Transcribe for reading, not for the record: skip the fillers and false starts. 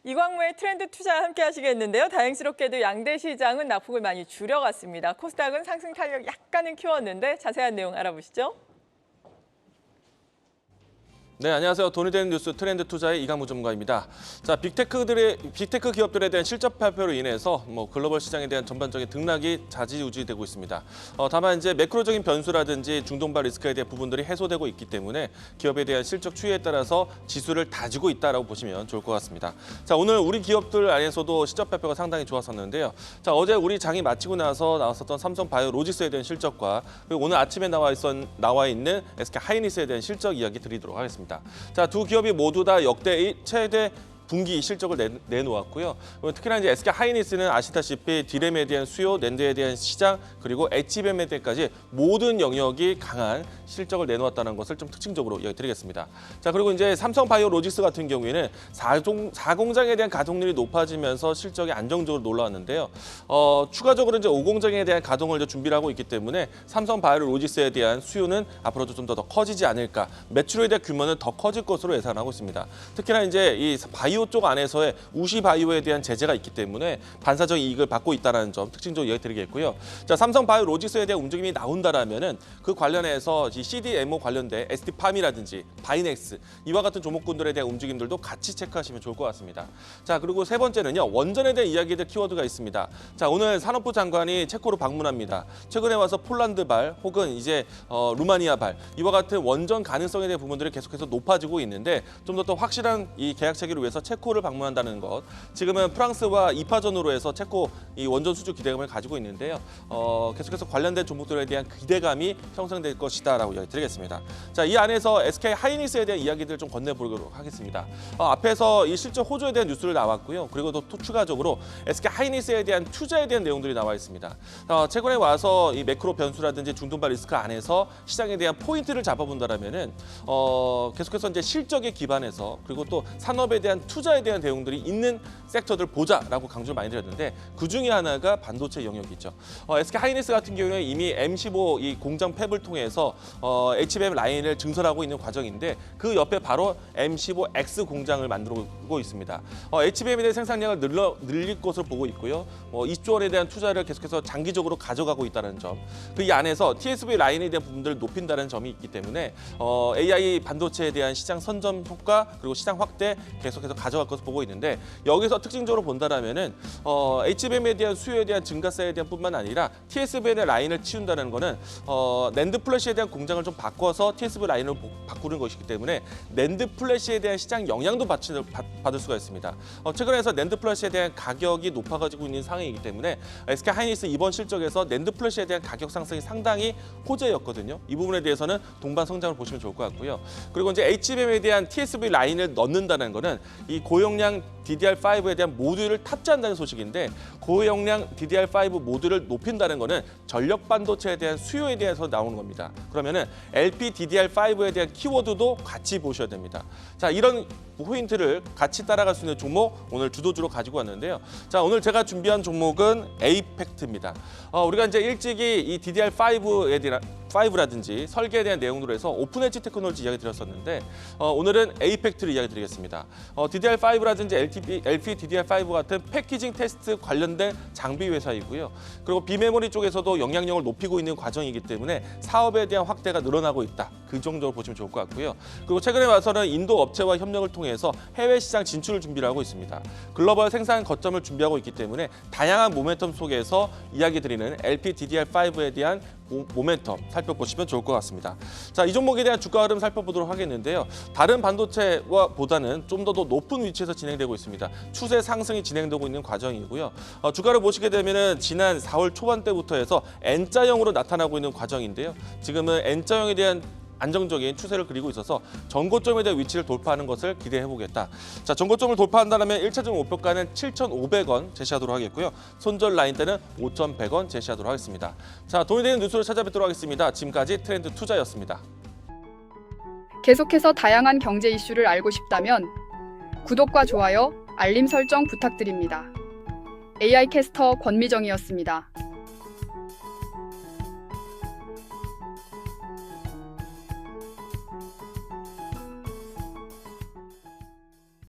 이광무의 트렌드 투자 함께 하시겠는데요. 다행스럽게도 양대 시장은 낙폭을 많이 줄여갔습니다. 코스닥은 상승 탄력 약간은 키웠는데 자세한 내용 알아보시죠. 네, 안녕하세요. 돈이 되는 뉴스 트렌드 투자의 이광무 전문가입니다. 자, 빅테크 기업들에 대한 실적 발표로 인해서 글로벌 시장에 대한 전반적인 등락이 좌지우지되고 있습니다. 다만 이제 매크로적인 변수라든지 중동발 리스크에 대한 부분들이 해소되고 있기 때문에 기업에 대한 실적 추이에 따라서 지수를 다지고 있다라고 보시면 좋을 것 같습니다. 자, 오늘 우리 기업들 안에서도 실적 발표가 상당히 좋았었는데요. 자, 어제 우리 장이 마치고 나서 나왔었던 삼성바이오로직스에 대한 실적과 그리고 오늘 아침에 나와 있는 SK하이닉스에 대한 실적 이야기 드리도록 하겠습니다. 자, 두 기업이 모두 다 역대 최대 분기 실적을 내놓았고요. 특히나 이제 SK하이닉스는 아시다시피 디램에 대한 수요, 낸드에 대한 시장, 그리고 HBM에 대해까지 모든 영역이 강한 실적을 내놓았다는 것을 좀 특징적으로 이야기드리겠습니다. 자, 그리고 이제 삼성바이오로직스 같은 경우에는 4공장에 대한 가동률이 높아지면서 실적이 안정적으로 올라왔는데요. 추가적으로 이제 5공장에 대한 가동을 이제 준비를 하고 있기 때문에 삼성바이오로직스에 대한 수요는 앞으로도 좀 더 커지지 않을까. 매출에 대한 규모는 더 커질 것으로 예상하고 있습니다. 특히나 이제 이 바이오 쪽 안에서의 우시 바이오에 대한 제재가 있기 때문에 반사적 이익을 받고 있다는 점 특징적으로 이야기드리겠고요. 자, 삼성바이오로직스에 대한 움직임이 나온다라면은 그 관련해서 CDMO 관련된 ST팜이라든지 바이넥스 이와 같은 종목군들에 대한 움직임들도 같이 체크하시면 좋을 것 같습니다. 자, 그리고 세 번째는요. 원전에 대한 이야기들 키워드가 있습니다. 자, 오늘 산업부 장관이 체코로 방문합니다. 최근에 와서 폴란드발 혹은 이제 루마니아발 이와 같은 원전 가능성에 대한 부분들이 계속해서 높아지고 있는데 좀 더 확실한 이 계약 체결을 위해서 체코를 방문한다는 것. 지금은 프랑스와 2파전으로 해서 체코 이 원전 수주 기대감을 가지고 있는데요. 계속해서 관련된 종목들에 대한 기대감이 형성될 것이다라고 이야기드리겠습니다. 자, 이 안에서 SK하이닉스에 대한 이야기들을 좀 건네보도록 하겠습니다. 앞에서 이 실적 호조에 대한 뉴스를 나왔고요. 그리고 또 추가적으로 SK하이닉스에 대한 투자에 대한 내용들이 나와 있습니다. 최근에 와서 이 매크로 변수라든지 중동발 리스크 안에서 시장에 대한 포인트를 잡아본다라면은 계속해서 이제 실적에 기반해서 그리고 또 산업에 대한 투자에 대한 내용들이 있는 섹터들 보자라고 강조를 많이 드렸는데 그 중에 하나가 반도체 영역이죠. SK하이닉스 같은 경우는 이미 M15 이 공장 팹을 통해서 HBM 라인을 증설하고 있는 과정인데 그 옆에 바로 M15X 공장을 만들고 있습니다. HBM에 대한 생산량을 늘릴 것으로 보고 있고요. 2조 원에 대한 투자를 계속해서 장기적으로 가져가고 있다는 점. 그 이 안에서 TSV 라인에 대한 부분들을 높인다는 점이 있기 때문에 AI 반도체에 대한 시장 선점 효과 그리고 시장 확대 계속해서 가져갈 것을 보고 있는데 여기서 특징적으로 본다라면은 HBM에 대한 수요에 대한 증가세에 대한 뿐만 아니라 TSV의 라인을 치운다는 거는 낸드 플래시에 대한 공장을 좀 바꿔서 TSV 라인을 바꾸는 것이기 때문에 낸드 플래시에 대한 시장 영향도 받을 수가 있습니다. 최근에서 낸드 플래시에 대한 가격이 높아가지고 있는 상황이기 때문에 SK하이닉스 이번 실적에서 낸드 플래시에 대한 가격 상승이 상당히 호재였거든요. 이 부분에 대해서는 동반 성장을 보시면 좋을 것 같고요. 그리고 이제 HBM에 대한 TSV 라인을 넣는다는 거는 이 고용량 DDR5에 대한 모듈을 탑재한다는 소식인데 고용량 DDR5 모듈을 높인다는 거는 전력 반도체에 대한 수요에 대해서 나오는 겁니다. 그러면은 LPDDR5에 대한 키워드도 같이 보셔야 됩니다. 자, 이런 포인트를 같이 따라갈 수 있는 종목 오늘 주도주로 가지고 왔는데요. 자, 오늘 제가 준비한 종목은 에이펙트입니다. 우리가 이제 일찍이 이 DDR5라든지 설계에 대한 내용으로 해서 오픈 엣지 테크놀로지 이야기 드렸었는데 오늘은 에이펙트를 이야기 드리겠습니다. DDR5라든지 LPDDR5 같은 패키징 테스트 관련된 장비 회사이고요. 그리고 비메모리 쪽에서도 영향력을 높이고 있는 과정이기 때문에 사업에 대한 확대가 늘어나고 있다. 그 정도로 보시면 좋을 것 같고요. 그리고 최근에 와서는 인도 업체와 협력을 통해서 해외 시장 진출을 준비를 하고 있습니다. 글로벌 생산 거점을 준비하고 있기 때문에 다양한 모멘텀 속에서 이야기 드리는 LPDDR5에 대한 모멘텀 살펴보시면 좋을 것 같습니다. 자, 이 종목에 대한 주가 흐름 살펴보도록 하겠는데요. 다른 반도체와 보다는 좀 더 높은 위치에서 진행되고 있습니다. 추세 상승이 진행되고 있는 과정이고요. 주가를 보시게 되면은 지난 4월 초반 때부터 해서 N자형으로 나타나고 있는 과정인데요. 지금은 N자형에 대한 안정적인 추세를 그리고 있어서 전고점에 대한 위치를 돌파하는 것을 기대해보겠다. 자, 전고점을 돌파한다면 1차적 목표가는 7,500원 제시하도록 하겠고요. 손절 라인대는 5,100원 제시하도록 하겠습니다. 자, 돈이 되는 뉴스를 찾아뵙도록 하겠습니다. 지금까지 트렌드 투자였습니다. 계속해서 다양한 경제 이슈를 알고 싶다면 구독과 좋아요, 알림 설정 부탁드립니다. AI 캐스터 권미정이었습니다.